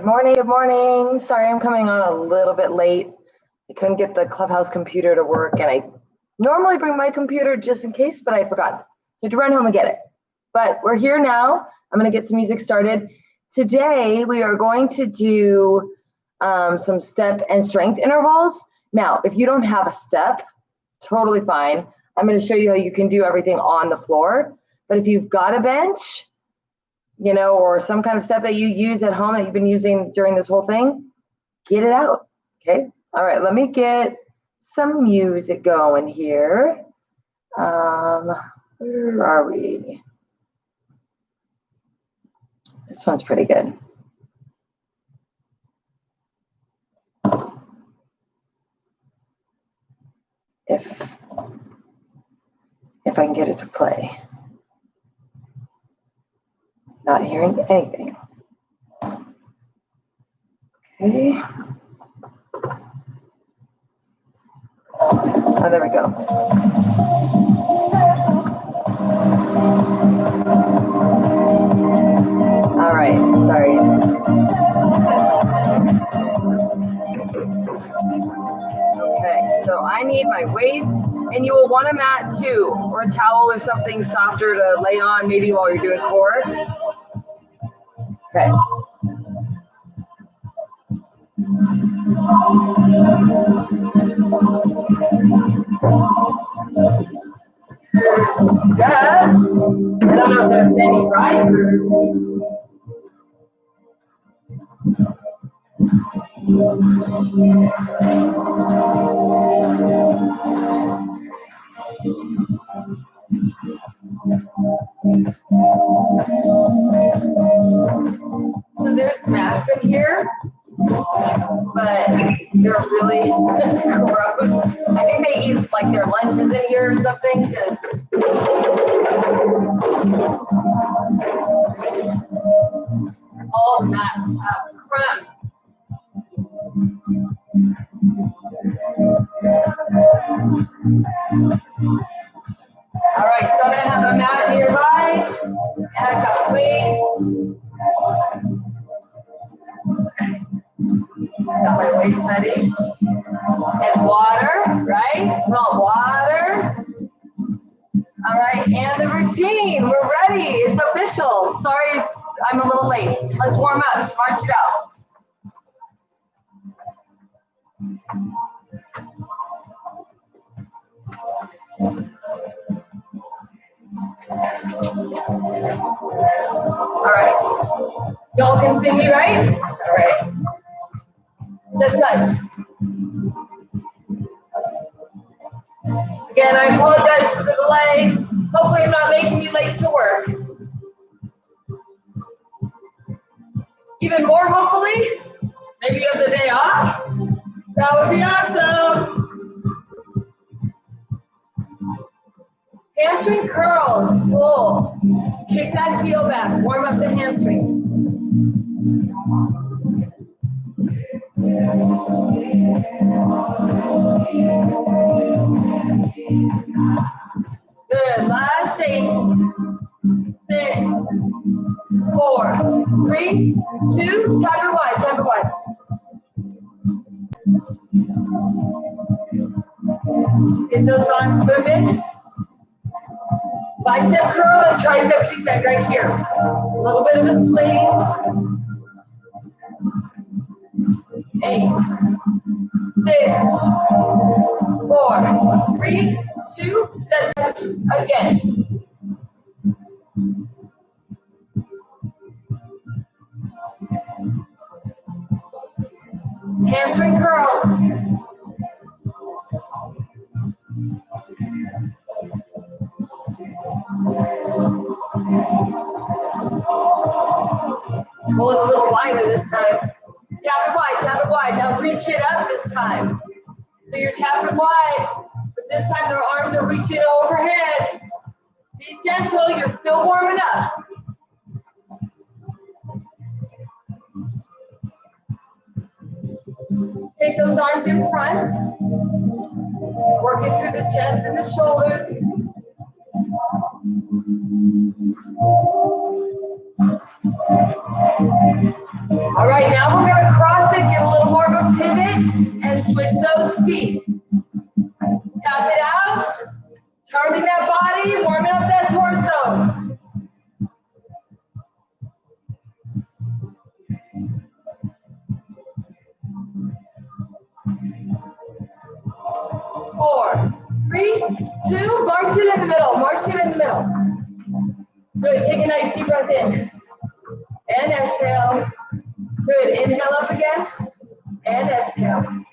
Good morning, good morning. Sorry, I'm coming on a little bit late. I couldn't get the Clubhouse computer to work, and I normally bring my computer just in case, but I forgot. So I had to run home and get it. But we're here now. I'm gonna get some music started. Today, we are going to do some step and strength intervals. Now, if you don't have a step, totally fine. I'm gonna show you how you can do everything on the floor. But if you've got a bench, you know, or some kind of step that you use at home that you've been using during this whole thing, get it out, okay? All right, let me get some music going here. Where are we? This one's pretty good. If I can get it to play. Not hearing anything. Okay. Oh, there we go. All right, sorry. Okay, so I need my weights, and you will want a mat too, or a towel or something softer to lay on, maybe while you're doing core. Okay. Yeah. I don't know if there's any risers. So there's mats in here, but they're really gross. I think they eat like their lunches in here or something. All the mats have crumbs. All right, so I'm gonna have a mat nearby, and I've got weights. Got my weights ready. And water, right? Small water. All right, and the routine. We're ready. It's official. Sorry, I'm a little late. Let's warm up. March it out. All right. Y'all can see me, right? All right. The touch. Again, I apologize for the delay. Hopefully I'm not making you late to work. Even more hopefully, maybe you have the day off. That would be awesome. Hamstring curls, pull. Kick that heel back, warm up the hamstrings. Good, last 8, 6, 4, 3, 2, tap it wide, tap it wide. Is those arms moving? Bicep curl and tricep kick back right here. A little bit of a swing. 8, 6, 4, 3, 2, touch again. Hamstring curls. Pull it a little wider this time. Tap it wide, tap it wide. Now reach it up this time. So you're tapping wide, but this time their arms are reaching overhead. Be gentle, you're still warming up. Take those arms in front. Working through the chest and the shoulders. All right, now we're middle. March it in the middle. Good. Take a nice deep breath in. And exhale. Good. Inhale up again. And exhale.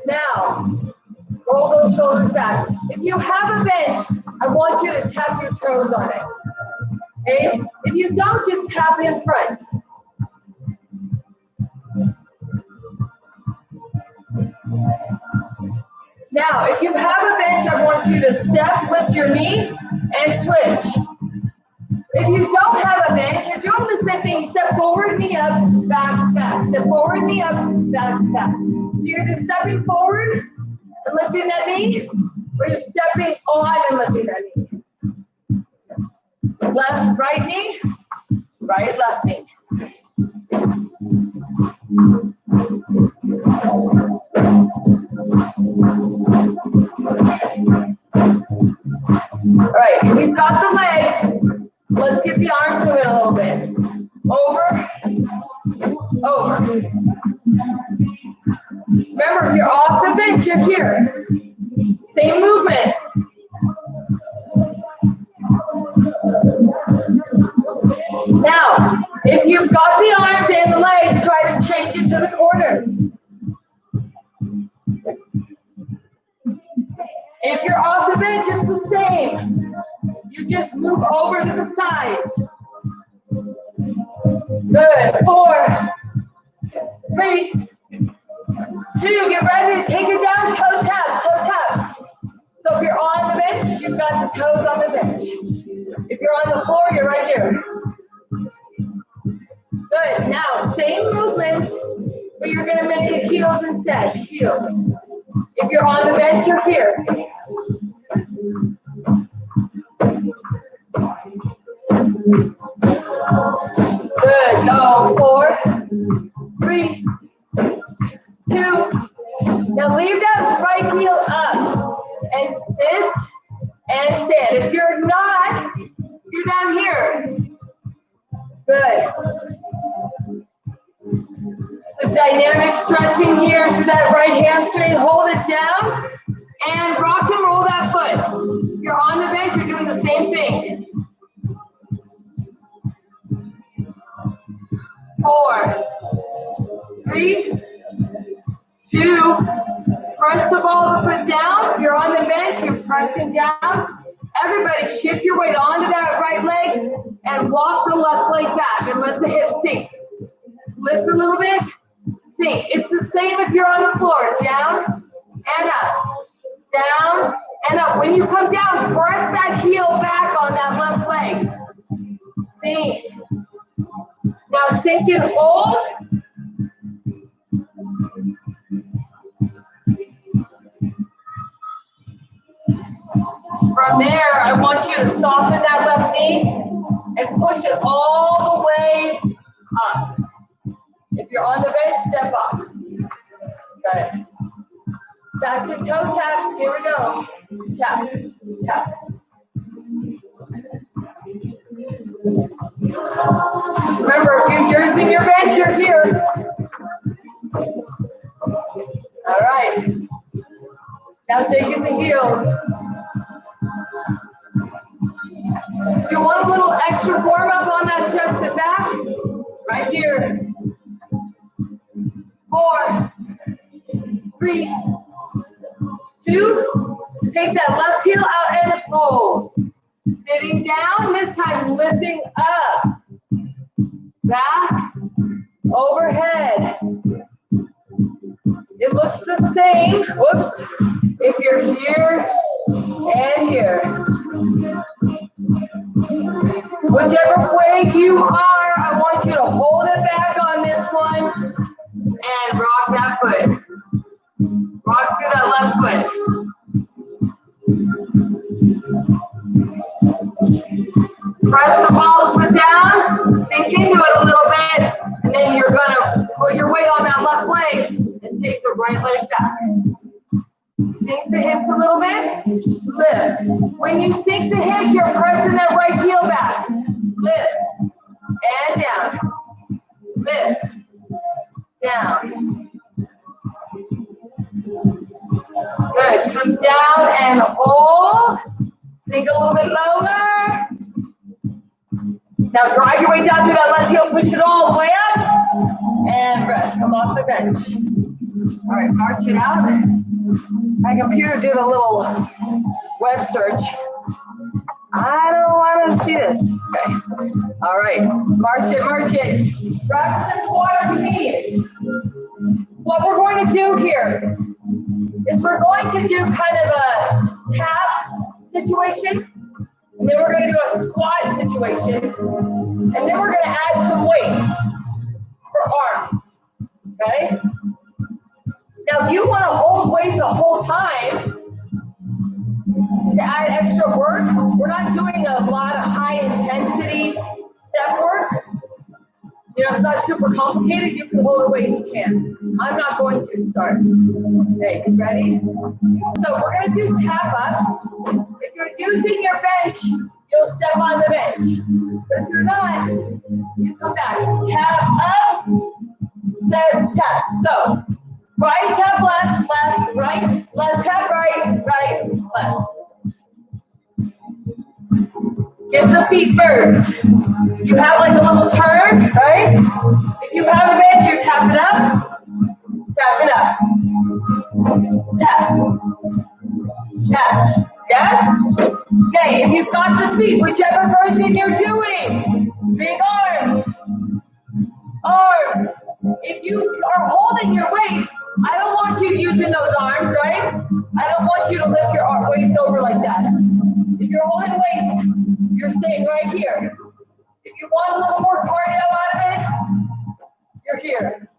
Now, roll those shoulders back. If you have a bench, I want you to tap your toes on it. Okay? If you don't, just tap in front. Now, if you have a bench, I want you to step, lift your knee, and switch. If you don't have a bench, you're doing the same thing. You step forward, knee up, back, back. Step forward, knee up, back, back. So you're either stepping forward and lifting that knee, or you're stepping on and lifting that knee. Left, right knee, right, left knee. All right, if you've got the legs, let's get the arms moving a little bit. Over, over. Remember, if you're off the bench, you're here. Same movement. Now, if you've got the arms and the legs, try to change it to the corners. If you're off the bench, it's the same. You just move over to the sides. Good. 4, 3, 2. Get ready to take it down. Toe tap, toe tap. So if you're on the bench, you've got the toes on the bench. If you're on the floor, you're right here. Good. Now, same movement, but you're going to make it heels instead. Heels. If you're on the bench, you're here. Good. Go. 4, 3, 2. Now leave that right heel up and sit and stand. If you're not, you're down here. Good. So dynamic stretching here through that right hamstring. Hold it down and rock and roll that foot. If you're on the bench, you're doing the same thing. 4, 3, 2. Press the ball of the foot down. If you're on the bench, you're pressing down. Everybody shift your weight onto that right leg and walk the left leg back and let the hips sink. Lift a little bit, sink. It's the same if you're on the floor. Down and up. Down and up. When you come down, press that heel back on that left leg. Sink. Now sink and hold. From there, I want you to soften that left knee and push it all the way up. If you're on the bench, step up. Good. Back to toe taps. Here we go. Tap, tap. Remember, if you're using your bench, you're here. All right. Now take it to heels. If you want a little extra warm up on that chest and back, right here. 4, 3, 2. Take that left heel out and fold. Sitting down, this time lifting up. Back, overhead. It looks the same, whoops, if you're here and here. Whichever way you are, I want you to hold it back on this one and rock that foot. Rock through that left foot. Press the ball foot down, sink into it a little bit, and then you're gonna put your weight on that left leg and take the right leg back. Sink the hips a little bit, lift. When you sink the hips, you're pressing that right heel back. Lift, and down. Lift, down. Good. Good. Come down and hold. Sink a little bit lower. Now drive your way down through that left heel. Push it all the way up. And rest. Come off the bench. All right, march it out. My computer did a little web search. I don't want to see this. Okay. All right. March it, march it. Grab some water if you need. What we're going to do here is we're going to do kind of a tap situation. And then we're going to do a squat situation. And then we're going to add some weights for arms. Okay? Now, if you want to hold weight the whole time to add extra work, we're not doing a lot of high intensity step work. You know, it's not super complicated. You can hold a weight in hand. I'm not going to start. Okay, you ready? So we're going to do tap ups. If you're using your bench, you'll step on the bench. But if you're not, you come back. Tap up, step, tap. So right tap left, left, right, left tap right, right, left. Get the feet first. You have like a little turn, right? If you have a bench, you tap it up. Tap it up. Tap. Tap. Yes? Okay, if you've got the feet, whichever version you're doing. Big arms. Arms. If you are holding your weights, I don't want you using those arms, right? I don't want you to lift your weights over like that. If you're holding weights, you're staying right here. If you want a little more cardio out of it, you're here.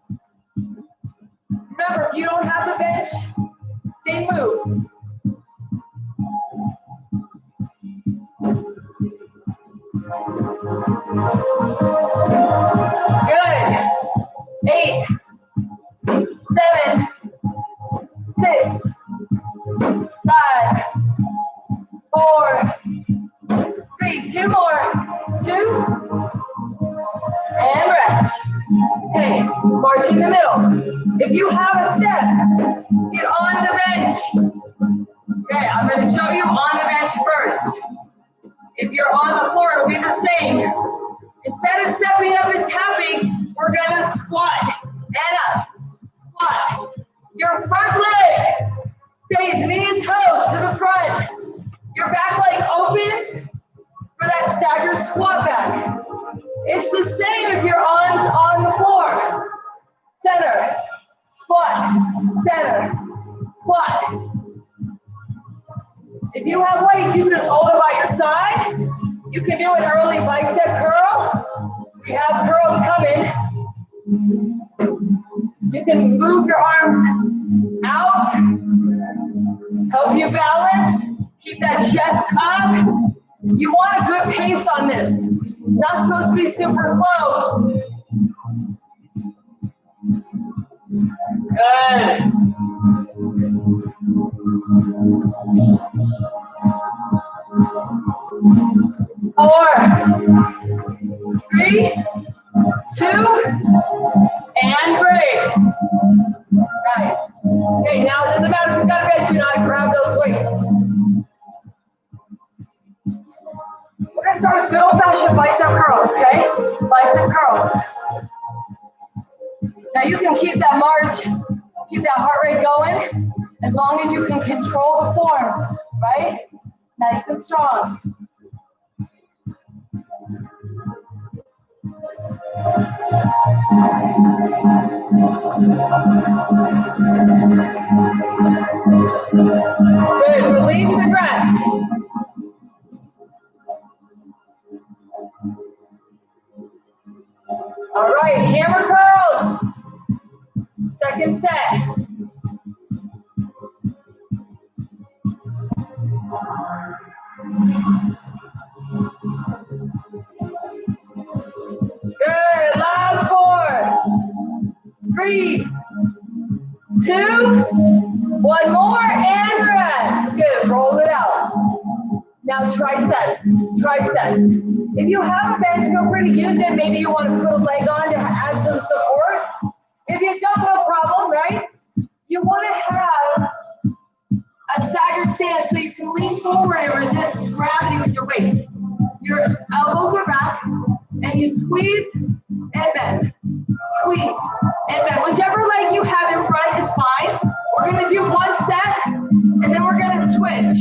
Remember, if you don't have the bench, stay moved. Good. 8, 7, 6, 5, 4, 3, 2 more. 2. And rest. Okay, march in the middle. If you have a step, get on the bench. Okay, I'm going to show you on the bench first. If you're on the floor, it'll be the same. Instead of stepping up and tapping, we're going to squat and up. Squat. Your front leg stays knee and toe to the front. Your back leg opens for that staggered squat back. It's the same if you're on the floor. Center, squat, center, squat. If you have weights, you can hold it by your side. You can do an early bicep curl. We have curls coming. You can move your arms out, help you balance, keep that chest up. You want a good pace on this. Not supposed to be super slow. Good. Four, 3, 2, and break. Nice. Okay, now it doesn't matter if you've got a bench or not, grab those weights. We're going to start with good old-fashioned bicep curls, okay? Bicep curls. Now you can keep that march, keep that heart rate going, as long as you can control the form, right? Nice and strong. Good, release and rest. All right, hammer curls. Second set. Good, last 4, 3, 2, 1 more, and rest. Good, roll it out. Now triceps, triceps. If you have a bench, feel free to use it. Maybe you want to put a leg on to add some support. If you don't, no problem, right? You want to have a staggered stance so you can lean forward and resist gravity with your weights. Your elbows are back, and you squeeze and bend. Squeeze and bend. Whichever leg you have in front is fine. We're going to do one set, and then we're going to switch.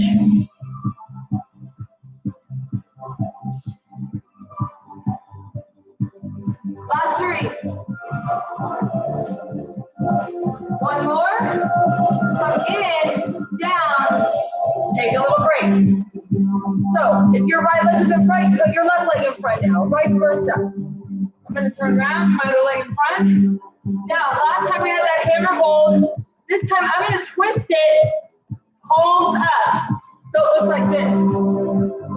Last 3. One more. Come in, down, take a little break. So if your right leg is in front, put your left leg in front now, vice versa. I'm going to turn around, my other leg in front. Now, last time we had that hammer hold. This time I'm going to twist it, palms up. So it looks like this.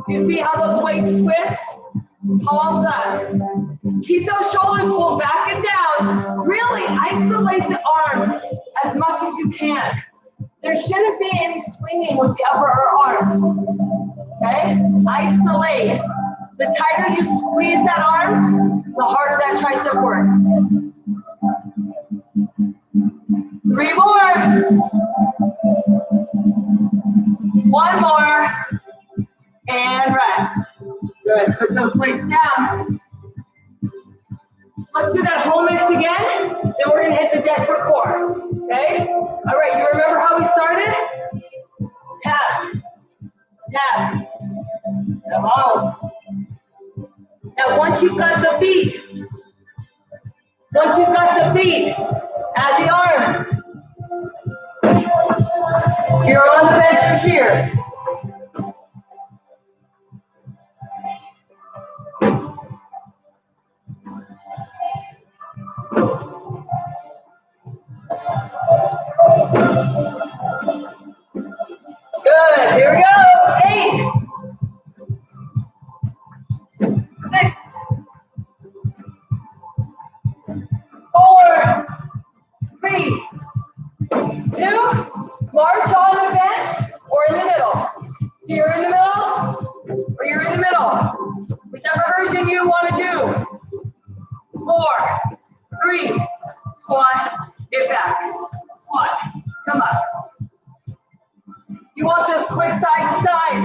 Do you see how those weights twist? Palms up. Keep those shoulders pulled back and down. Really isolate the arm as much as you can. There shouldn't be any swinging with the upper arm. Okay? Isolate. The tighter you squeeze that arm, the harder that tricep works. 3 more. 1 more. And rest. Good. Put those weights down. Let's do that whole mix again. Then we're going to hit the deck for core. Okay? All right. You remember how we started? Tap. Tap. Come on. Now, once you've got the feet, add the arms. You're on the bench, you're here. Good, here we go. 8, 6, 4, 3, 2, march on the bench or in the middle. So you're in the middle or you're in the middle. Whichever version you want to do. 4, 3, squat, get back. Squat, come up. You want this quick side to side.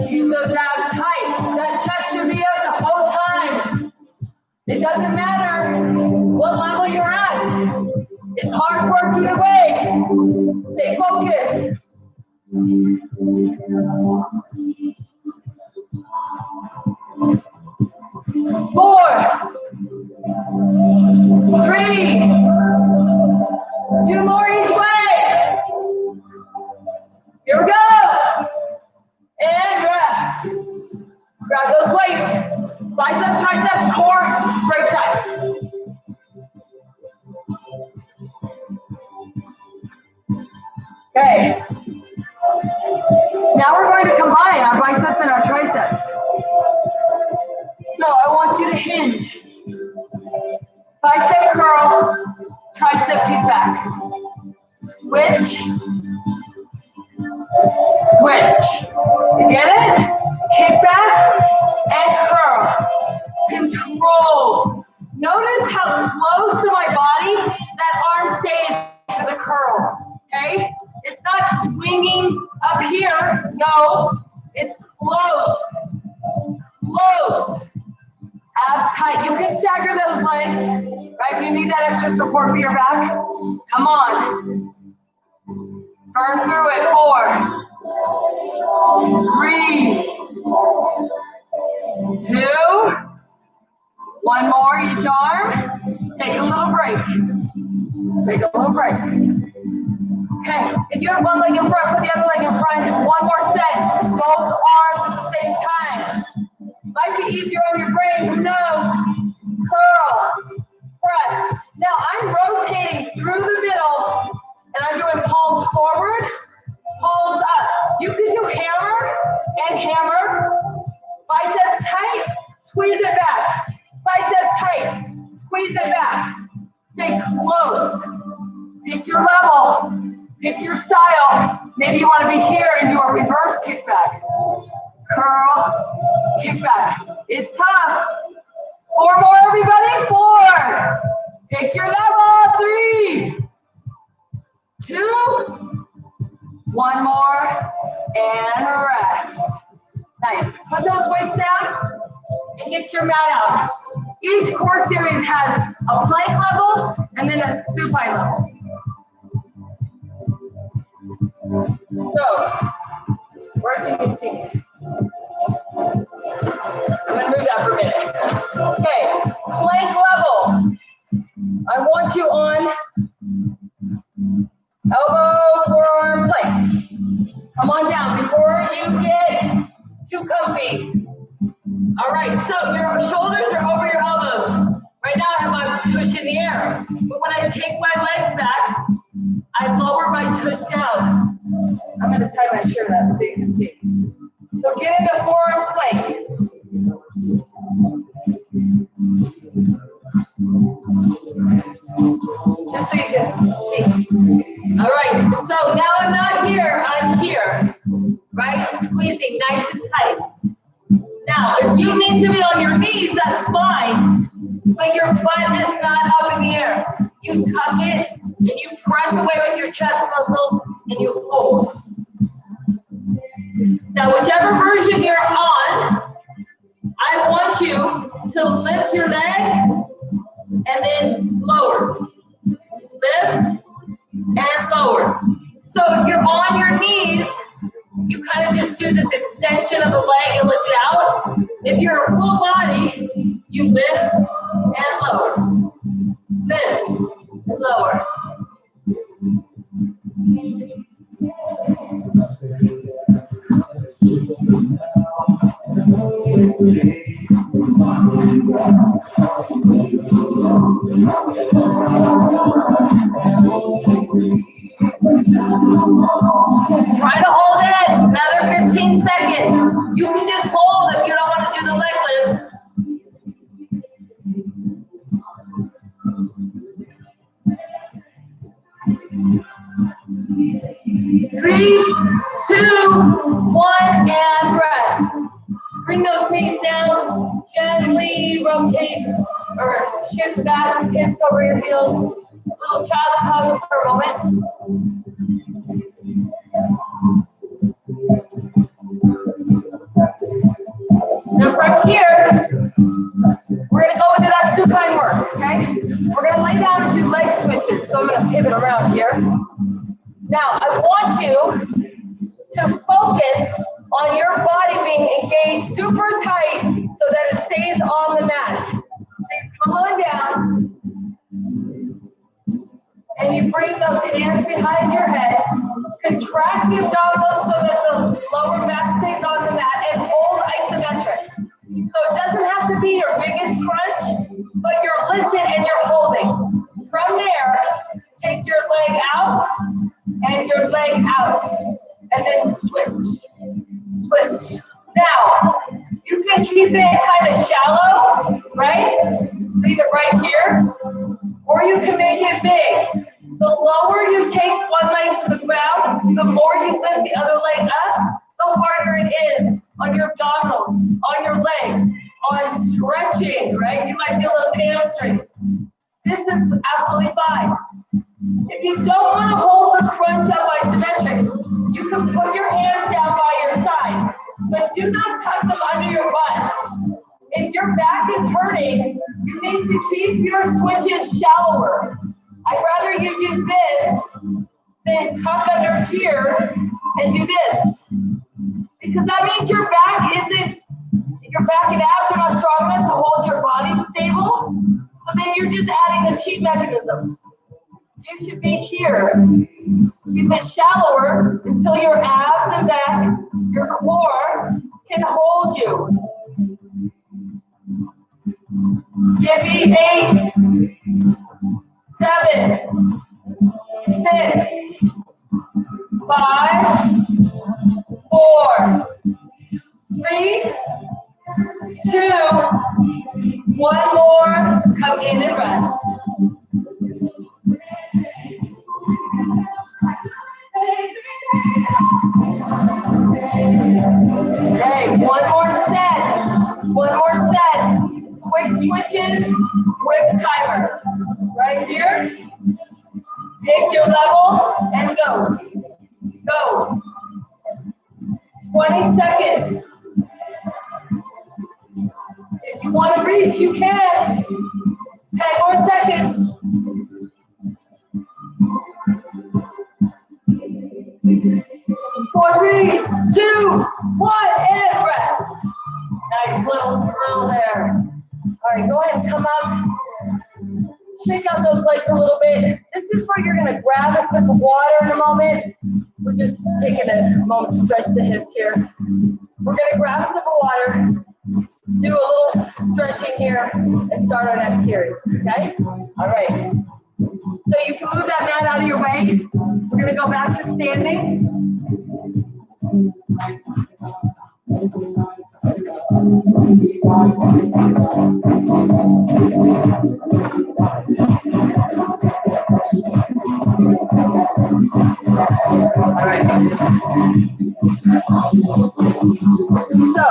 Keep those abs tight. That chest should be up the whole time. It doesn't matter what level you're at. It's hard work either way. Stay focused. 4, 3, 2 more each way. Here we go. And rest. Grab those weights. Biceps, triceps, core, break time. Okay. Now we're going to combine our biceps and our triceps. So I want you to hinge. Bicep curl, tricep kick back. Switch. Switch. You get it? Kick back and curl. Control. Notice how close to my body that arm stays for the curl. Okay? It's not swinging up here. No, it's close. Close. Abs tight. You can stagger those legs, right? You need that extra support for your back. Come on. Burn through it. 4, 3, 2. 1 more each arm. Take a little break. Take a little break. Okay, if you have one leg in front, put the other leg in front. 1 more set. Both arms at the same time. Might be easier on your brain, who knows? Curl, press. Now I'm rotating through the middle, and I'm doing palms forward, palms up. You can do hammer and hammer. Biceps tight, squeeze it back. Biceps tight, squeeze it back. Stay close. Pick your level. Pick your style. Maybe you want to be here and do a reverse kickback. Curl, kick back. It's tough. 4 more, everybody. 4. Pick your level. 3, 2, 1 more, and rest. Nice. Put those weights down and get your mat out. Each core series has a plank level and then a supine level. So, where can you see me? I'm going to move that for a minute. Okay, plank level. I want you on elbow, forearm, plank. Come on down before you get too comfy. All right, so your shoulders are over your elbows. Right now I have my tush in the air. But when I take my legs back, I lower my tush down. I'm going to tie my shirt up so you can see. So get into forearm plank. Just so you can see. All right, so now I'm not here, I'm here. Right? Squeezing nice and tight. Now, if you need to be on your knees, that's fine, but your butt is not up in the air. You tuck it and you press away with your chest muscles and you hold. Now, whichever version you're on, I want you to lift your leg and then lower. Lift and lower. So if you're on your knees, you kind of just do this extension of the leg and lift it out. If you're a full body, you lift and lower. Lift, lower. Try to hold it another 15 seconds. You can just hold if you don't want to do the leg lifts. Three, 2, 1, and rest. Bring those knees down, gently rotate or shift back, hips over your heels. Little child's pose for a moment. Now from here, we're going to go into that supine work, okay? We're going to lay down and do leg switches, so I'm going to pivot around here. Now, I want you to focus on your body being engaged super tight so that it stays on the mat. So you come on down, and you bring those hands behind your head, contract the abdominals so that the lower back stays on the mat, and hold isometric. So it doesn't have to be your biggest crunch, but you're lifted and you're holding. From there, take your leg out and your leg out, and then switch, switch. Now, you can keep it kind of shallow, right? Leave it right here, or you can make it big. The lower you take one leg to the ground, the more you lift the other leg up, the harder it is on your abdominals, on your legs, on stretching, right? You might feel those hamstrings. This is absolutely fine. If you don't want to hold the crunch up isometric, you can put your hands down by your side, but do not tuck them under your butt. If your back is hurting, you need to keep your switches shallower. I'd rather you do this than tuck under here and do this. Because that means your back and abs are not strong enough to hold your body stable. So then you're just adding a cheat mechanism. You should be here. Keep it shallower until your abs and back, your core can hold you. Give me 8, 7, 6, 5, 4, 3, 2, 1 more. Come in and rest. Okay, one more set. One more Pick your level and go. Go. 20 seconds. If you want to reach, you can. 10 more seconds. 4, 3, 2, 1, and rest. Nice little drill there. All right, go ahead and come up. Shake out those legs a little bit. This is where you're going to grab a sip of water in a moment. We're just taking a moment to stretch the hips here. We're going to grab a sip of water, do a little stretching here, and start our next series, okay? All right. So you can move that mat out of your way. We're going to go back to standing. All right. So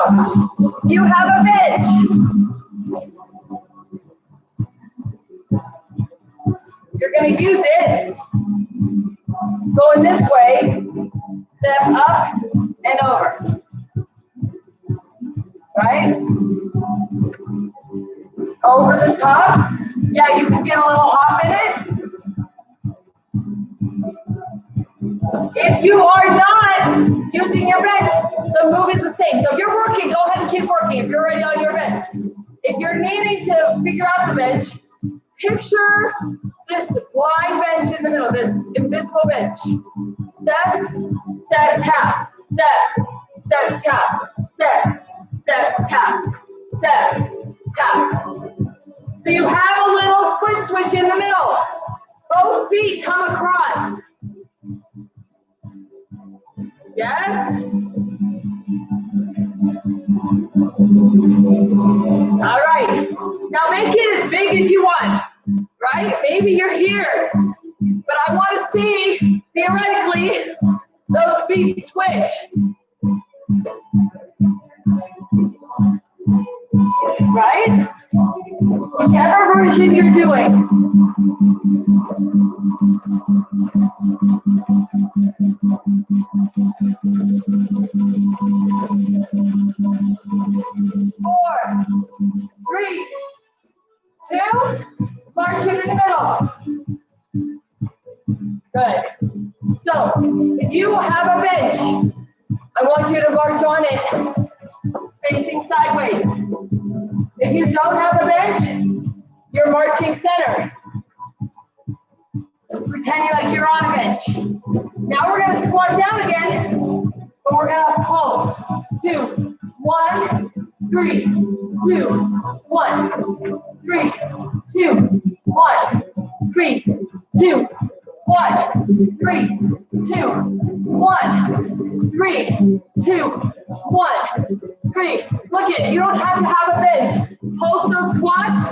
you have a bench. You're going to use it going this way, step up and over. Right? Over the top. Yeah, you can get a little hop in it. If you are not using your bench, the move is the same. So if you're working, go ahead and keep working if you're already on your bench. If you're needing to figure out the bench, picture this wide bench in the middle, this invisible bench. Step, step, tap, step, step, tap, step, step, tap, step, tap. So you have a little foot switch in the middle. Both feet come across. Yes? All right. Now make it as big as you want, right? Maybe you're here, but I want to see, theoretically, those feet switch. Right? Whichever version you're doing. Four, 3, 2, march in the middle. Good. So, if you have a bench, I want you to march on it, facing sideways. If you don't have a bench, you're marching center. Pretending like you're on a bench. Now we're going to squat down again, but we're going to pulse. 2, 1, 3, 2, 1, 3, 2, 1, 3, 2, 1, 3, 2, 1, 3, 2, 1, 3. Look it, you don't have to have a bench. Pulse those squats.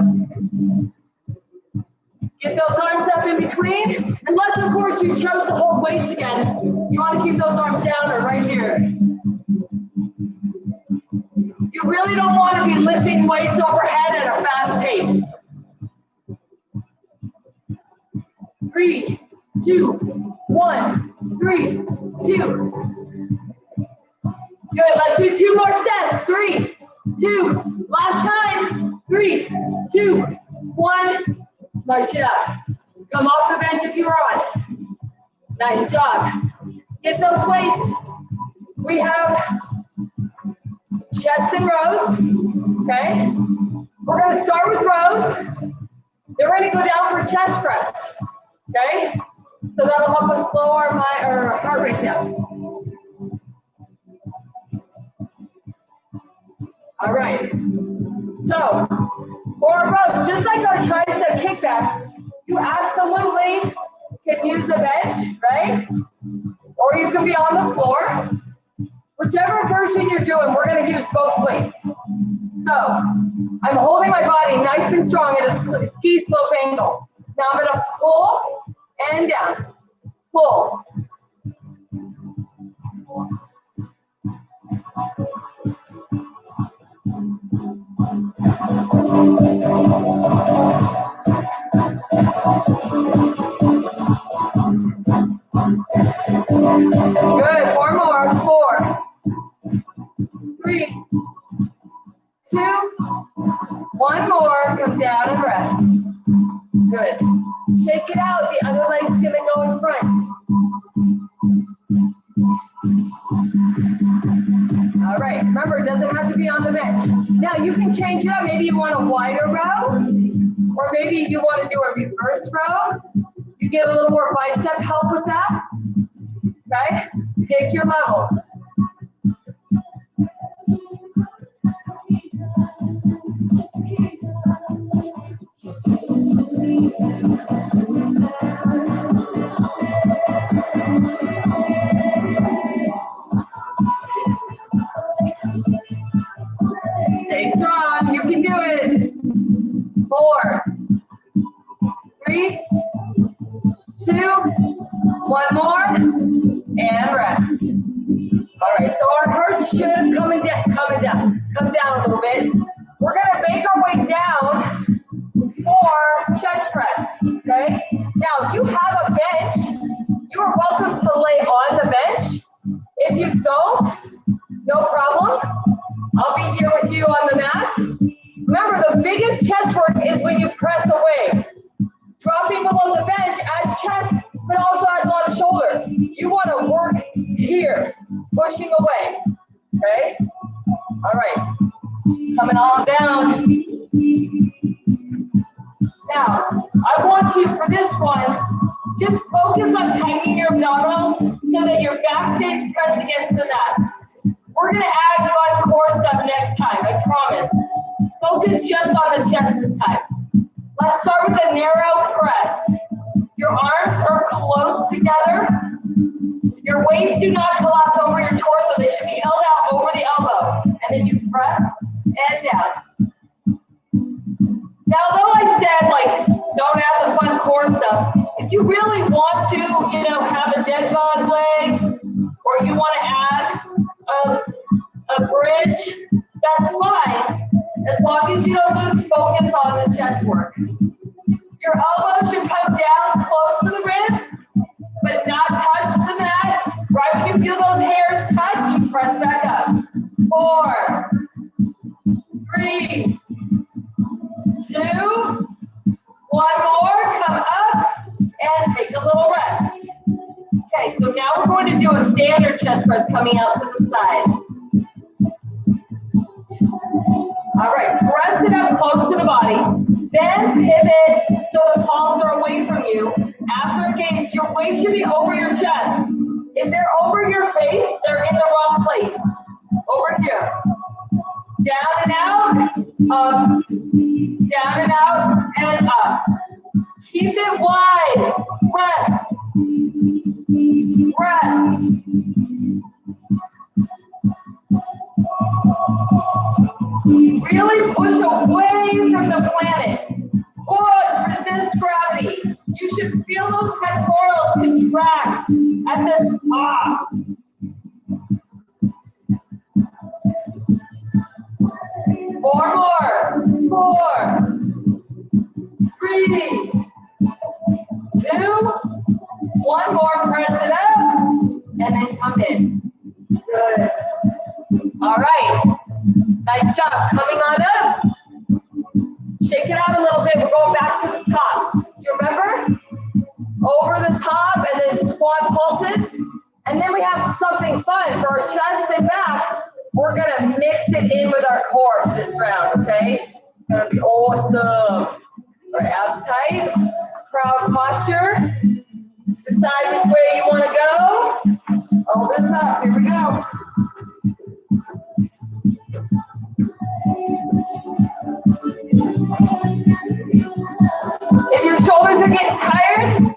Get those arms up in between. Unless, of course, you chose to hold weights again. You want to keep those arms down or right here. You really don't want to be lifting weights overhead at a fast pace. 3, 2, 1, 3, 2. Good, let's do 2 more sets. 3, 2, last time. 3, 2, 1. March it up. Come off the bench if you're on. Nice job. Get those weights. We have chest and rows. Okay. We're going to start with rows. Then we're going to go down for chest press. Okay. So that'll help us slow our heart rate down. All right. So for our rows, just like our tricep kickbacks, you absolutely can use a bench, right? Or you can be on the floor. Whichever version you're doing, we're going to use both weights. So I'm holding my body nice and strong at a ski slope angle. Now I'm going to pull and down. Pull. the other leg's gonna go in front. All right, remember, it doesn't have to be on the bench. Now you can change it up. Maybe you want a wider row, or maybe you want to do a reverse row. You get a little more bicep help with that. Okay, pick your level. Stay strong, you can do it. 4, 3, 2, 1 more, and rest. All right, so our hearts should come down a little bit. We're gonna make our way down for chest press, okay? Now, if you have a bench, you are welcome to lay on the bench. If you don't, no problem. I'll be here with you on the mat. Remember, the biggest chest work is when you press away. Dropping below the bench adds chest, but also adds a lot of shoulder. You want to work here, pushing away, okay? All right, coming all down. Now, I want you, for this one, just focus on tightening your abdominals so that your back stays pressed against the mat. We're gonna add one core stuff next time, I promise. Focus just on the chest this time. Let's start with a narrow press. Your arms are close together. Your weights do not collapse over your torso. They should be held out over the elbow. And then you press and down. Now, though I said, like, don't add the fun core stuff, if you really want to, have a dead dog legs, or you want to add a bridge, that's fine, as long as you don't lose focus on the chest work. Your elbows should come down close to the ribs, but not touch the mat. Right when you feel those hairs touch, you press back up. 4, 3, 2, 1 more, come up, and take a little rest. Okay, so now we're going to do a standard chest press coming out to the side. All right, press it up close to the body, then pivot so the palms are away from you. After engage, your weight should be over your chest. If they're over your face, they're in the wrong place. Over here. Down and out, up, down and out, and up. Keep it wide. Press. Press. Really push away from the planet. Push, resist gravity. You should feel those pectorals contract at the top. Four more. 4, 3, 2, 1 more. Press it up, and then come in. Good. All right. Nice job. Coming on up. Shake it out a little bit. We're going back to the top. Do you remember? Over the top, and then squat pulses. And then we have something fun for our chest and back. We're going to mix it in with our core this round, okay? It's going to be awesome. All right, abs tight. Proud posture. Decide which way you want to go. Over the top. Here we go. If your shoulders are getting tired,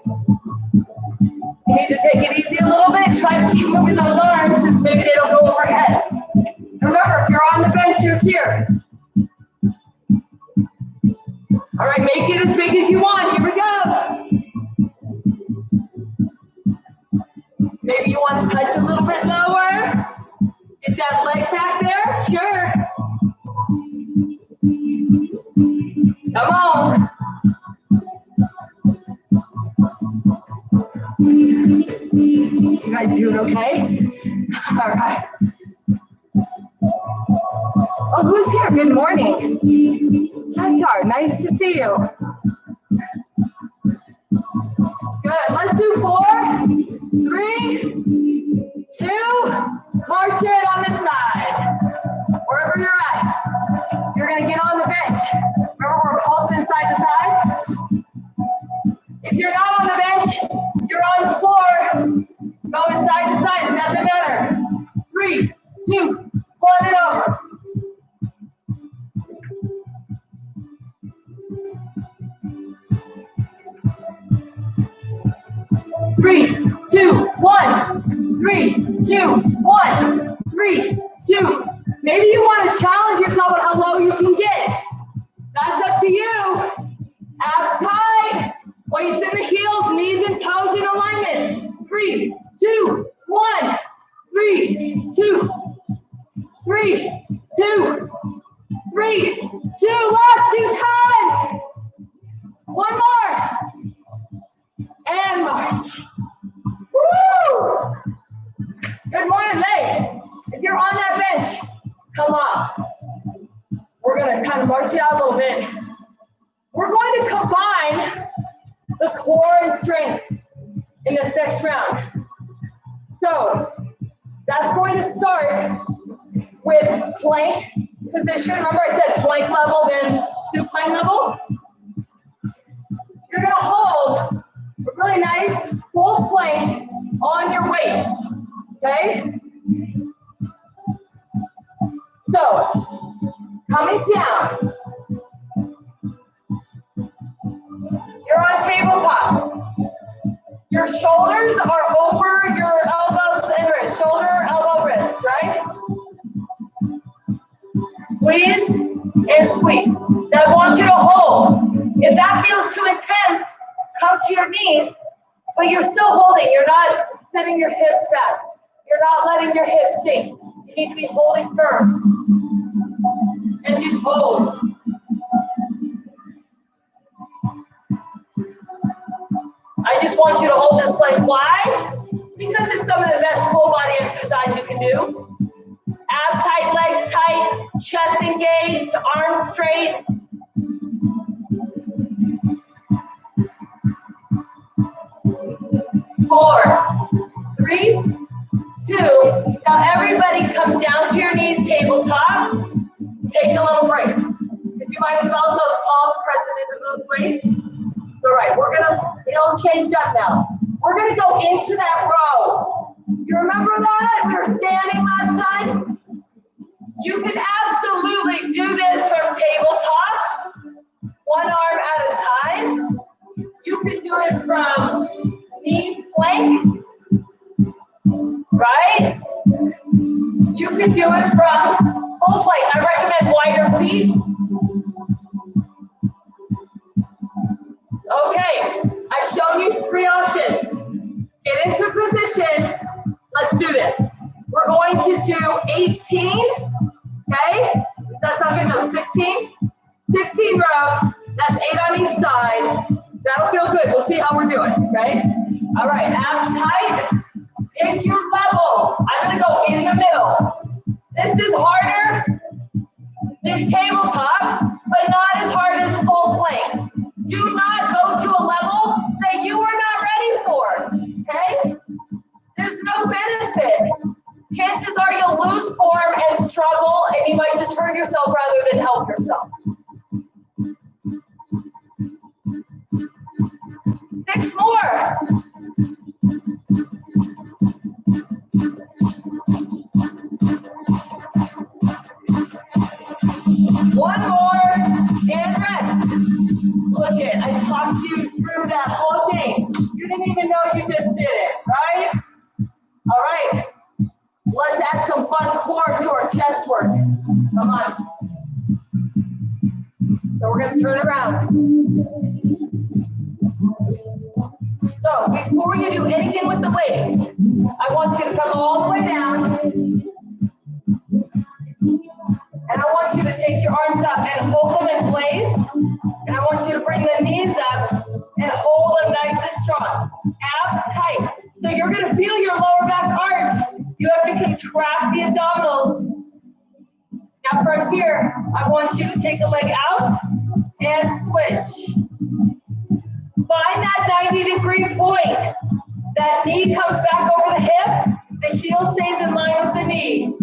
you need to take it easy a little bit. Try to keep moving those arms, just maybe they don't go overhead. Remember, if you're on the bench, you're here. All right, make it as big as you want. Here we go. Maybe you want to touch a little bit lower. Get that leg back there. Sure. Come on. You guys doing okay? All right. Oh, who's here? Good morning. Chantar, nice to see you. 3, 2, 1. 3, 2, 1. 3, 2. Maybe you want to challenge yourself on how low you can get. That's up to you. Abs tight. Weights in the heels, knees and toes in alignment. 3, 2, 1. 3, 2. 3, 2. 3, 2. Last 2 times. One more. And march. Woo! Good morning, legs. If you're on that bench, come on. We're going to kind of march it out a little bit. We're going to combine the core and strength in this next round. So that's going to start with plank position. Remember I said plank level, then supine level? You're going to hold a really nice full plank on your weights, okay? So, coming down. You're on tabletop. Your shoulders are over your elbows and wrists. Shoulder, elbow, wrist, right? Squeeze and squeeze. Then I want you to hold. If that feels too intense, come to your knees, but you're still holding. You're not setting your hips back. You're not letting your hips sink. You need to be holding firm. And just hold. I just want you to hold this plank wide because it's some of the best full body exercise you can do. Abs tight, legs tight, chest engaged, arms straight. Four, 3, 2. Now everybody come down to your knees, tabletop. Take a little break. Because you might have felt those palms pressing into those weights. All right, it'll change up now. We're gonna go into that row. You remember that? We were standing last time. You can absolutely do this from tabletop, one arm at a time. You can do it from knee plank, right? You can do it from full plank. I recommend wider feet. Okay, I've shown you 3 options. Get into position. Let's do this. We're going to do 18, okay? That's not good enough. 16. 16 rows. That's 8 on each side. That'll feel good. We'll see how we're doing, okay? All right, abs tight. Pick your level. I'm going to go in the middle. This is harder than tabletop, but not as hard as full plank. Do not go to a level that you are not ready for, okay? There's no benefit. Chances are you'll lose form and struggle, and you might just hurt yourself rather than help yourself. 6 more. One more and rest. Look it, I talked you through that whole thing. You didn't even know you just did it, right? All right, let's add some fun core to our chest work. Come on. So we're gonna turn around. So before you do anything with the legs, I want you to come all the way down. And I want you to take your arms up and hold them in blades. And I want you to bring the knees up and hold them nice and strong. Abs tight. So you're going to feel your lower back arch. You have to contract the abdominals. Now from here, I want you to take a leg out and switch. Find that 90-degree point. That knee comes back over the hip. The heel stays in line with the knee.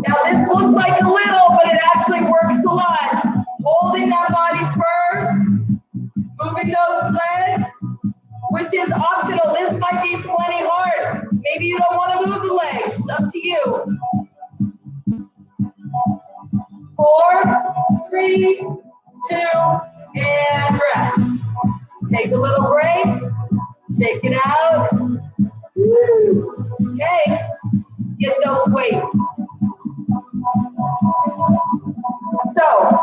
Now this looks like a little, but it actually works a lot. Holding that body firm, moving those legs, which is optional. This might be plenty hard. Maybe you don't want to move the legs. It's up to you. 4, 3, 2, and rest. Take a little break. Shake it out. Woo. Okay. Get those weights. So,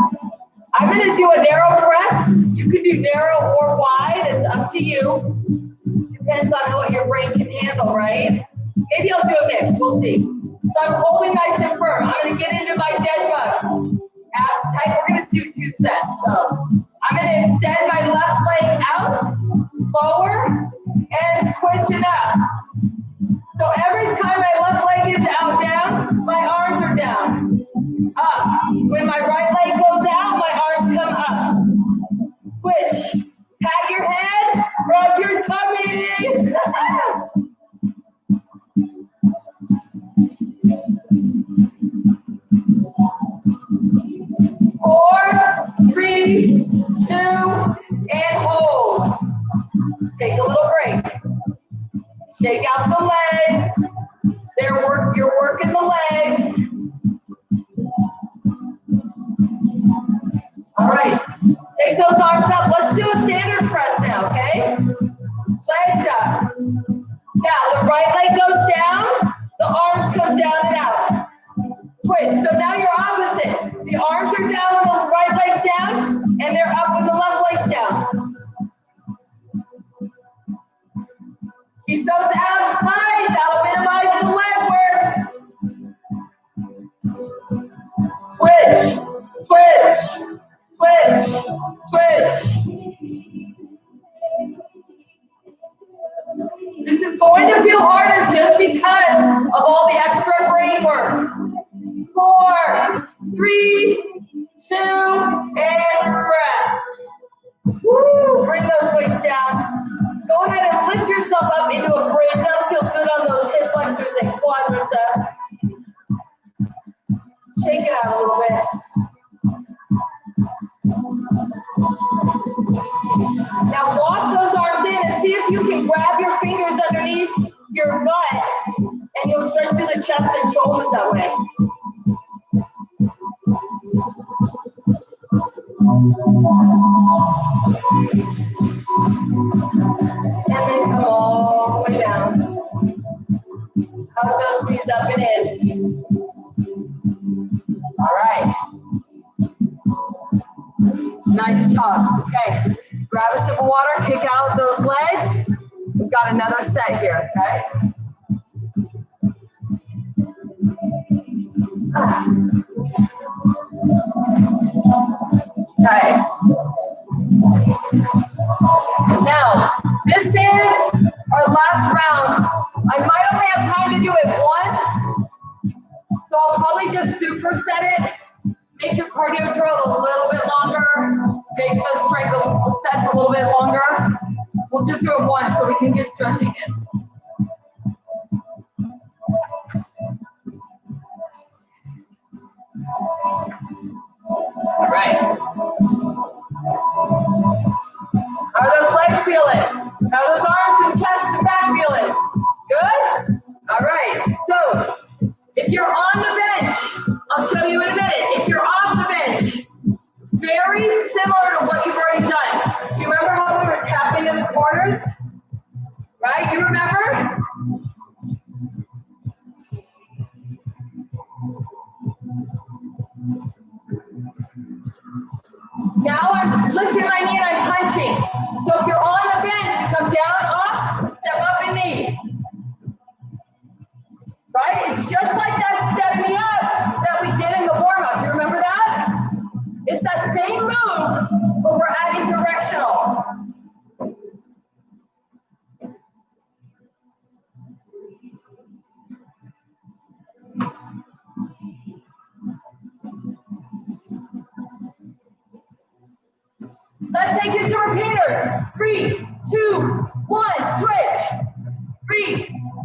I'm going to do a narrow press. You can do narrow or wide. It's up to you. Depends on what your brain can handle, right? Maybe I'll do a mix. We'll see. So I'm holding nice and firm. I'm going to get into my dead bug. Abs tight. We're going to do 2 sets. So I'm going to extend my left leg out, lower, and switch it up. So every time my left leg is out, down, my arms are down. Up. When my right leg goes out, my arms come up. Switch. Pat your head, rub your tummy. 4, 3, 2, and hold. Take a little break. Shake out the legs. You're working the legs. All right. Take those arms up. Let's do a standard press now, okay? Legs up. Now, the right leg goes down. The arms come down and out. Switch. So now you're opposite. The arms are down when the right leg's down, and they're up when the left leg's down. Keep those abs tight. That'll minimize the leg work. Switch, switch, switch, switch. This is going to feel harder just because of all the extra brain work. 4, 3, 2, and rest. Woo, bring those weights down. Go ahead and lift yourself up into a bridge. That'll feel good on those hip flexors and quadriceps. Shake it out a little bit. Now walk those arms in and see if you can grab your fingers underneath your butt, and you'll stretch through the chest and shoulders that way. And then come all the way down. Hug those knees up and in. All right. Nice job. Okay. Grab a sip of water, kick out those legs. We've got another set here, okay? Okay. Now, this is our last round. I might only have time to do it once, so I'll probably just superset it. Make your cardio drill a little bit longer. Make the strength sets a little bit longer. We'll just do it once so we can get stretching in. All right. How are those legs feeling? How are those arms and chest and back feeling? Good? All right. So if you're on the bench, I'll show you in a minute. If you're off the bench, very similar to what you've already done. Do you remember how we were tapping in the corners? Right? You remember? Now I'm lifting my knee and I'm punching. So if you're on the bench, you come down, up, step up and knee. Right? It's just like that step me up that we did in the warm-up. Do you remember that? It's that same move, but we're adding directional. Let's take it to repeaters. 3, 2, 1, switch. 3,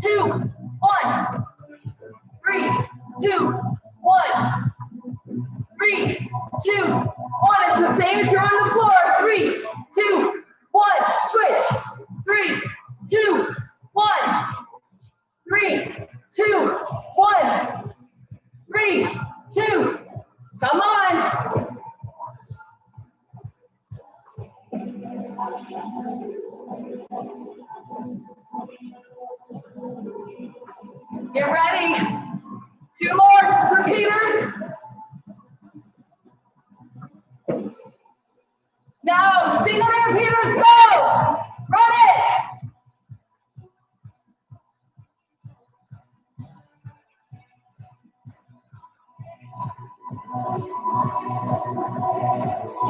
2, 1. 3, 2, 1. 3, 2, 1. It's the same if you're on the floor. 3, 2, 1. Switch. 3, 2, 1. 3, Get ready. 2 more repeaters. Now, single leg repeaters, go. Run it.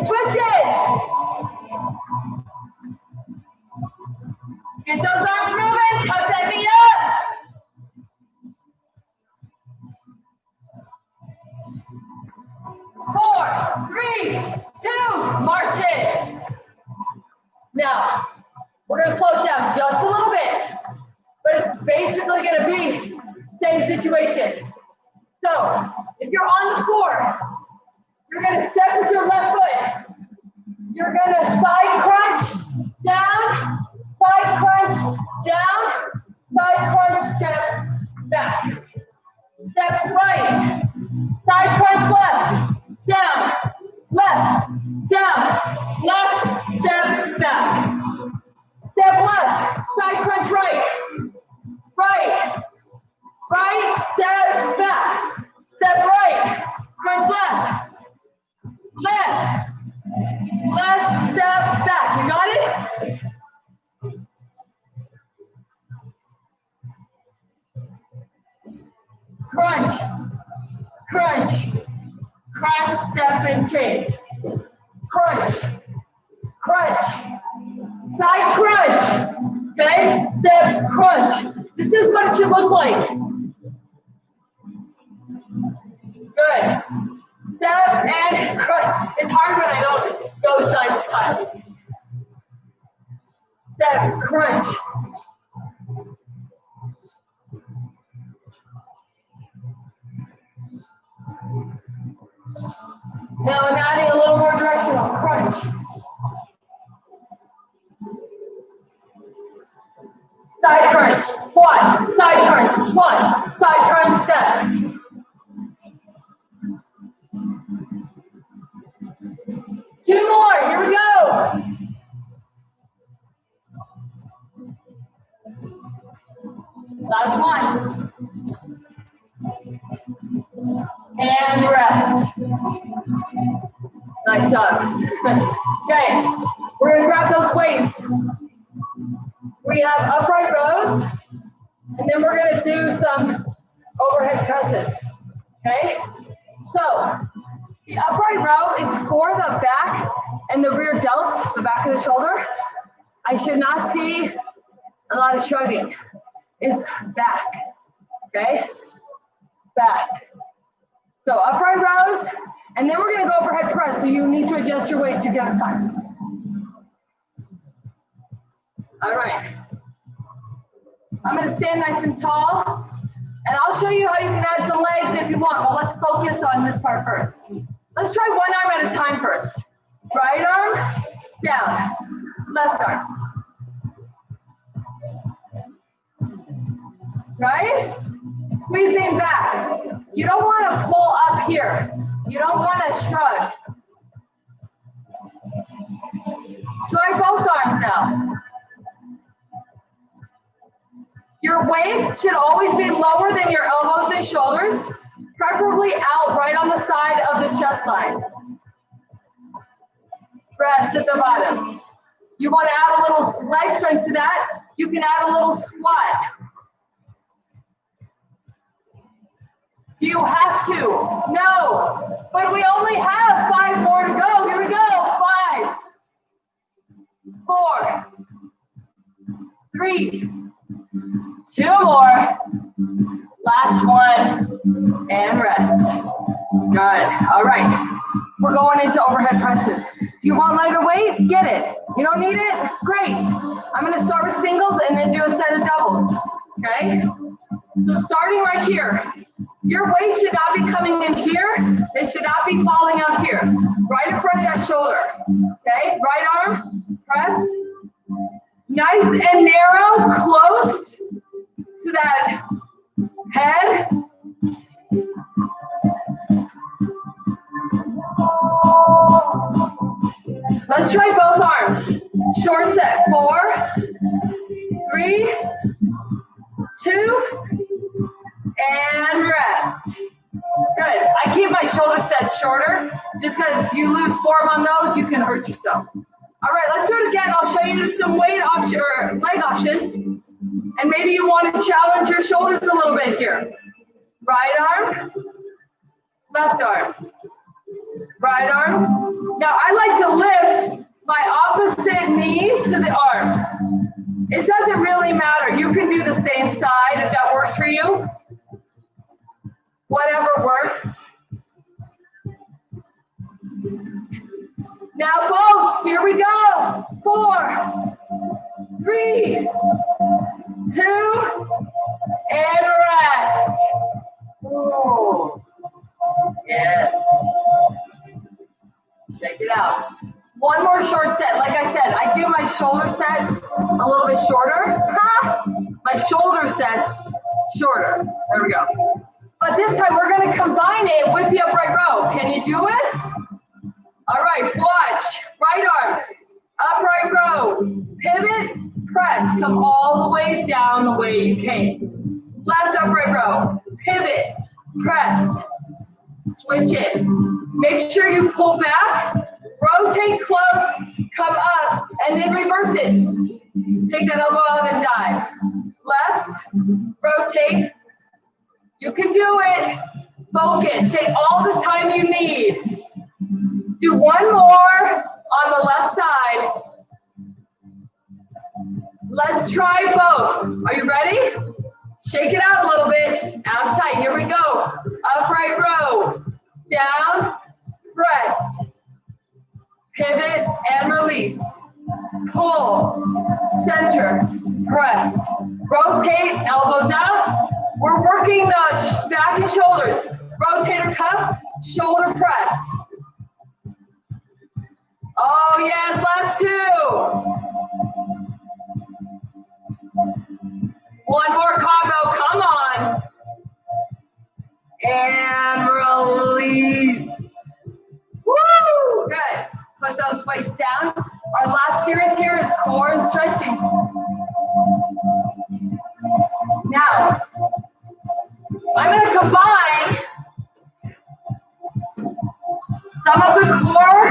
Switch it. Get those arms moving. Tuck that knee up. Four, three, two, march it. Now, we're going to slow it down just a little bit, but it's basically going to be same situation. So, if you're on the floor, you're going to step with your left foot. You're going to side crunch, down, side crunch, down, side crunch, step back. Step right, side crunch left, down, left, down, left, step back. Step left, side crunch right, right, right, step back. Step right, crunch left, left, left, step back. You got it? Crunch, crunch, crunch, step and change. Crunch, crunch, side crunch. Okay, step, crunch. This is what it should look like. Good. Step and crunch. It's hard when I don't go side to side. Step, crunch. Now I'm adding a little more directional crunch. Side crunch, squat, side crunch, squat, side crunch, step. Two more, here we go. Last one. And rest. Nice job. Okay, we're gonna grab those weights. We have upright rows, and then we're gonna do some overhead presses, okay? So, the upright row is for the back and the rear delts, the back of the shoulder. I should not see a lot of shrugging. It's back, okay? Back. So upright rows, and then we're gonna go overhead press, so you need to adjust your weight to get the time. All right. I'm gonna stand nice and tall, and I'll show you how you can add some legs if you want, but let's focus on this part first. Let's try one arm at a time first. Right arm, down, left arm. Right? Squeezing back. You don't want to pull up here. You don't want to shrug. Try both arms now. Your weights should always be lower than your elbows and shoulders, preferably out right on the side of the chest line. Rest at the bottom. You want to add a little leg strength to that, you can add a little squat. Do you have to? No, but we only have 5 more to go. Here we go, 5, 4, 3, 2 more, last one, and rest. Good, all right. We're going into overhead presses. Do you want lighter weight? Get it. You don't need it? Great. I'm gonna start with singles and then do a set of doubles, okay? So starting right here, your weight should not be coming in here. It should not be falling out here, right in front of that shoulder, okay? Right arm, press. Nice and narrow, close to that head. Let's try both arms. Short set, 4, 3, 2, shorter. Just because you lose form on those, you can hurt yourself. All right, let's do it again. I'll show you some weight option or leg options. And maybe you want to challenge your shoulders a little bit here. Right arm, left arm, right arm. Now I like to lift my opposite knee to the arm. It doesn't really matter. You can do the same side if that works for you. Whatever works. Now both, here we go. 4, 3, 2, and rest. Ooh. Yes. Check it out. One more short set. Like I said, I do my shoulder sets a little bit shorter. My shoulder sets shorter. There we go. But this time we're going to combine it with the upright row. Can you do it? All right, watch. Right arm, upright row, pivot, press. Come all the way down the way you came. Left upright row, pivot, press, switch it. Make sure you pull back, rotate close, come up, and then reverse it. Take that elbow out and dive. Left, rotate. You can do it. Focus. Take all the time you need. Do one more on the left side. Let's try both. Are you ready? Shake it out a little bit. Abs tight. Here we go. Upright row. Down. Press. Pivot and release. Pull. Center. Press. Rotate. Elbows out. We're working the back and shoulders. Rotator cuff. Shoulder press. Oh yes, last 2. One more combo, come on. And release. Woo, good. Put those weights down. Our last series here is core and stretching. Now, I'm going to combine some of the core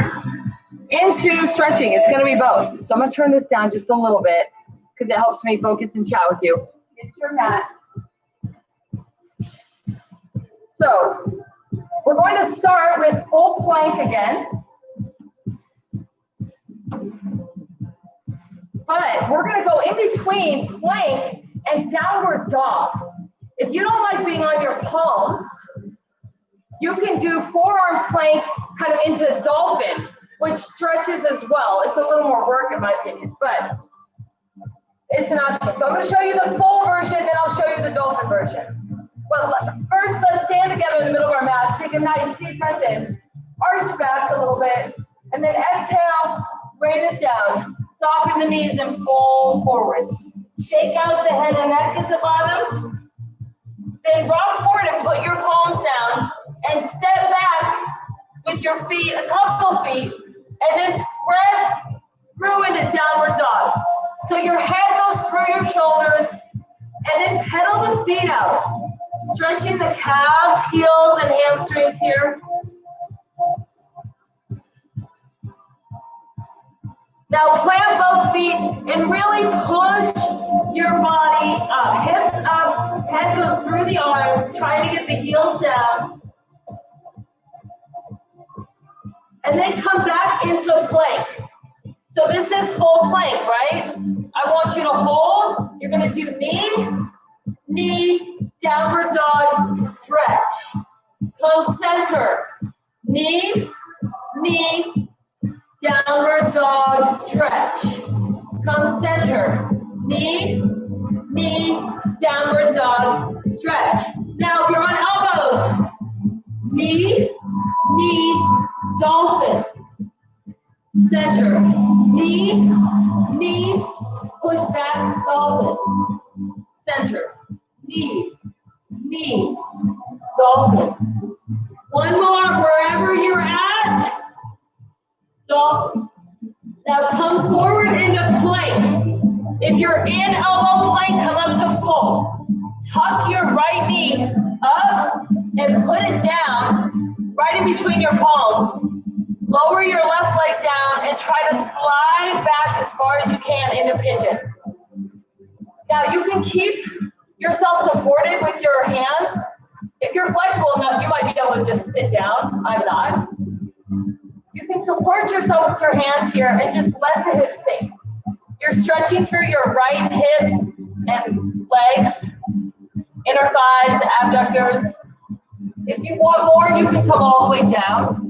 into stretching. It's going to be both. So I'm going to turn this down just a little bit because it helps me focus and chat with you. Get your mat. So we're going to start with full plank again. But we're going to go in between plank and downward dog. If you don't like being on your palms, you can do forearm plank kind of into dolphin, which stretches as well. It's a little more work in my opinion, but it's an option. So I'm going to show you the full version, then I'll show you the dolphin version. But first, let's stand together in the middle of our mat. Take a nice deep breath in. Arch back a little bit. And then exhale, rain it down. Soften the knees and fold forward. Shake out the head and neck at the bottom. Then rock forward and put your palms down. And step back with your feet, a couple feet. And then press through into downward dog. So your head goes through your shoulders. And then pedal the feet out. Stretching the calves, heels, and hamstrings here. Now plant both feet and really push your body up. Hips up, head goes through the arms, trying to get the heels down. And then come back into plank. So this is full plank, right? I want you to hold. You're going to do knee, knee, downward dog, stretch. Come center. Knee, knee, downward dog, stretch. Come center. Knee, knee, downward dog, stretch. Now if you're on elbows, knee, knee, dolphin. Center. Knee, knee, push back, dolphin. Center. Knee, knee, dolphin. One more wherever you're at. Dolphin. Now come forward into plank. If you're in elbow plank, come up to full. Tuck your right knee up and put it down right in between between your palms. Lower your left leg down and try to slide back as far as you can into pigeon. Now you can keep yourself supported with your hands. If you're flexible enough, you might be able to just sit down. I'm not. You can support yourself with your hands here and just let the hips sink. You're stretching through your right hip and legs, inner thighs, abductors. If you want more, you can come all the way down.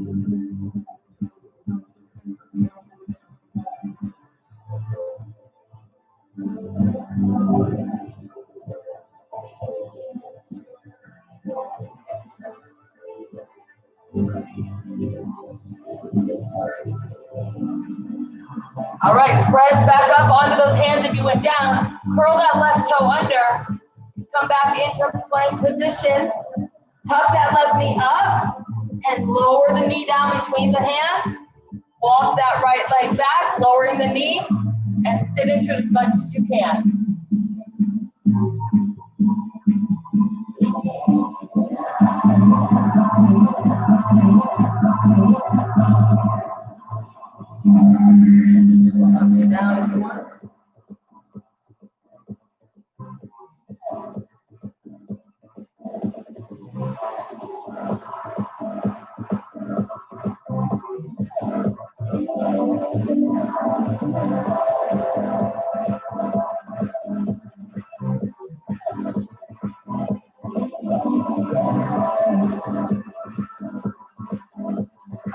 All right, press back up onto those hands if you went down. Curl that left toe under. Come back into plank position. Tuck that left knee up and lower the knee down between the hands. Walk that right leg back, lowering the knee, and sit into it as much as you can. Down if you want.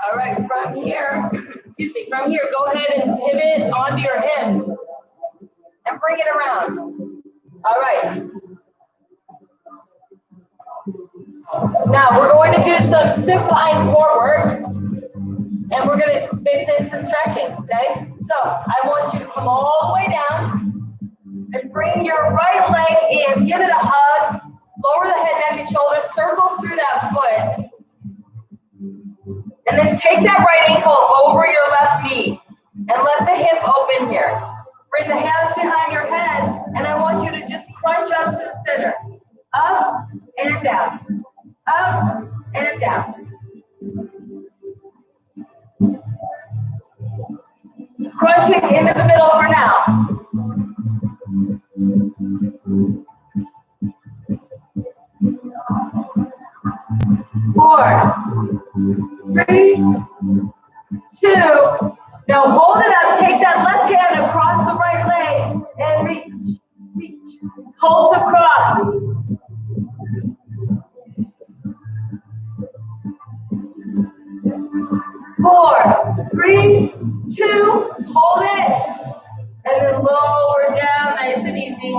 All right, from here, go ahead and pivot onto your hips and bring it around. All right. Now we're going to do some supine core work, and we're going to mix in some stretching, okay? So I want you to come all the way down and bring your right leg in, give it a hug, lower the head, neck, and shoulders, circle through that foot. And then take that right ankle over your left knee and let the hip open here. Bring the hands behind your head, and I want you to just crunch up to the center. Up and down. Up and down. Crunching into the middle for now. 4, 3, 2. Now hold it up. Take that left hand across the right leg and reach, reach. Pulse across. 4, 3, 2. Hold it. And then lower down, nice and easy.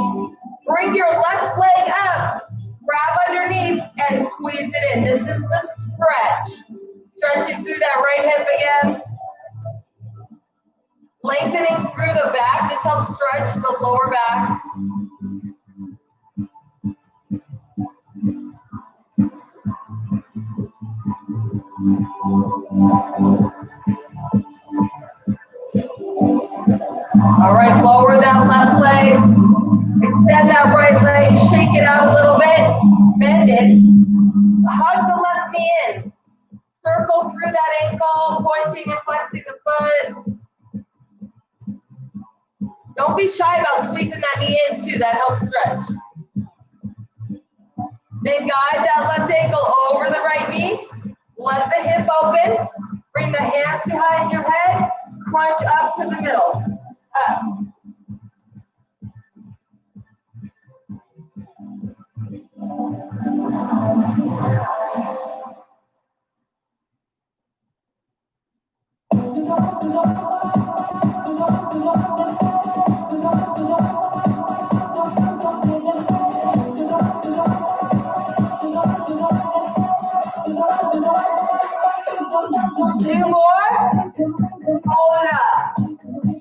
Bring your left leg up. Grab underneath and squeeze it in. This is the stretch. Stretching through that right hip again. Lengthening through the back. This helps stretch the lower back. All right, lower that left leg. Extend that right leg. Shake it out a little bit. Bend it. Hug the left knee in. Circle through that ankle, pointing and flexing the foot. Don't be shy about squeezing that knee in too. That helps stretch. Then guide that left ankle over the right knee. Let the hip open. Bring the hands behind your head. Crunch up to the middle. Up. 2 more. Hold it up.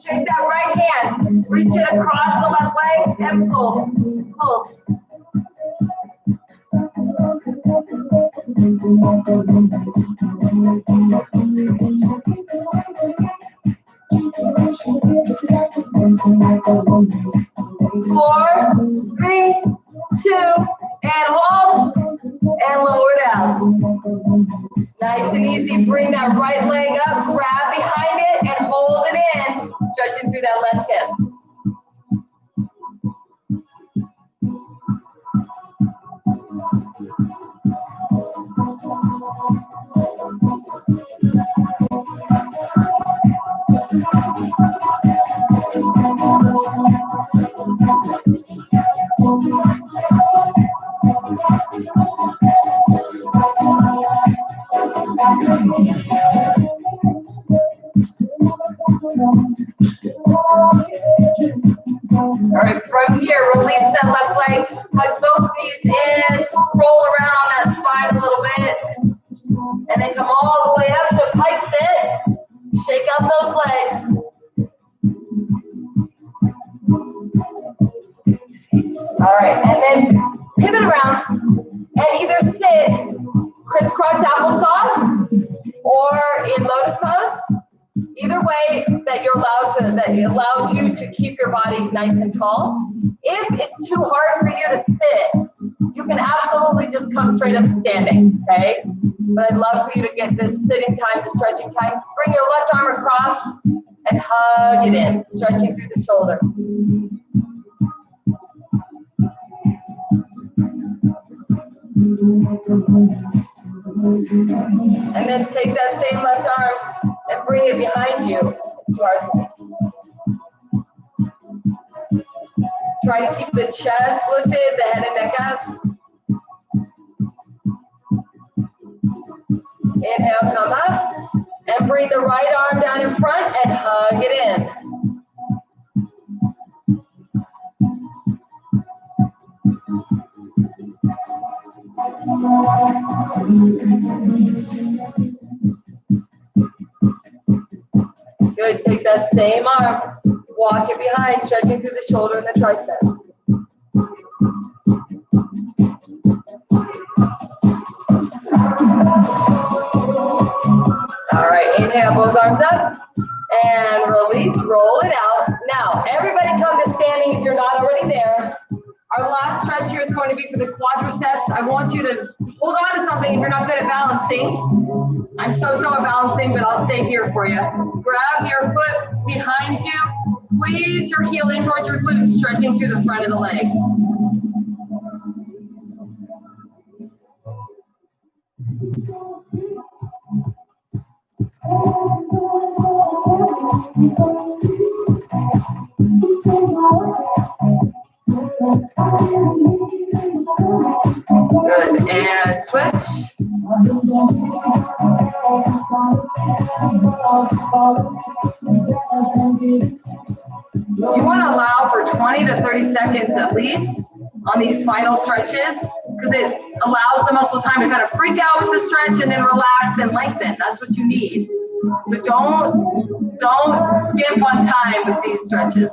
Take that right hand. Reach it across the left leg and pulse. Pulse. Four, 3, 2, and hold, and lower down. Nice and easy. Bring that right leg up, grab behind it, and hold it in, stretching through that left hip. All right, from here, release that left leg, hug both knees in, roll around on that spine a little bit, and then come all the way up to pike sit. Shake out those legs. All right, and then pivot around and either sit crisscross applesauce or in lotus pose. Either way that you're allowed to, that allows you to keep your body nice and tall. If it's too hard for you to sit, you can absolutely just come straight up standing, okay? But I'd love for you to get this sitting time, the stretching time. Bring your left arm across and hug it in, stretching through the shoulder. And then take that same left arm and bring it behind you. It's too hard for me. Try to keep the chest lifted, the head and neck up. Inhale, come up, and bring the right arm down in front and hug it in. Good, take that same arm, walk it behind, stretching through the shoulder and the tricep. All right, inhale, both arms up, and release, roll it out. Now, everybody come to standing if you're not already there. Our last stretch here is going to be for the quadriceps. I want you to hold on to something if you're not good at balancing. I'm so at balancing, but I'll stay here for you. Grab your foot behind you, squeeze your heel in towards your glutes, stretching through the front of the leg. Good, and switch. You want to allow for 20 to 30 seconds at least on these final stretches because it allows the muscle time to kind of freak out with the stretch and then relax and lengthen. That's what you need. So don't skimp on time with these stretches.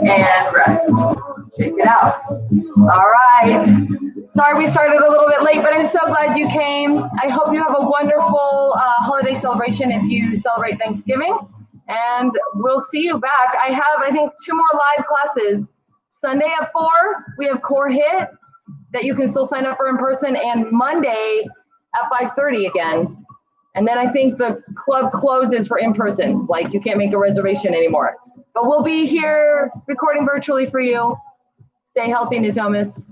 And rest. Shake it out. All right. Sorry we started a little bit late, but I'm so glad you came. I hope you have a wonderful holiday celebration if you celebrate Thanksgiving. And we'll see you back. I have, I think, 2 more live classes. Sunday at 4, we have Core Hit that you can still sign up for in person, and Monday at 5:30 again. And then I think the club closes for in person, like you can't make a reservation anymore. But we'll be here recording virtually for you. Stay healthy, Natomas.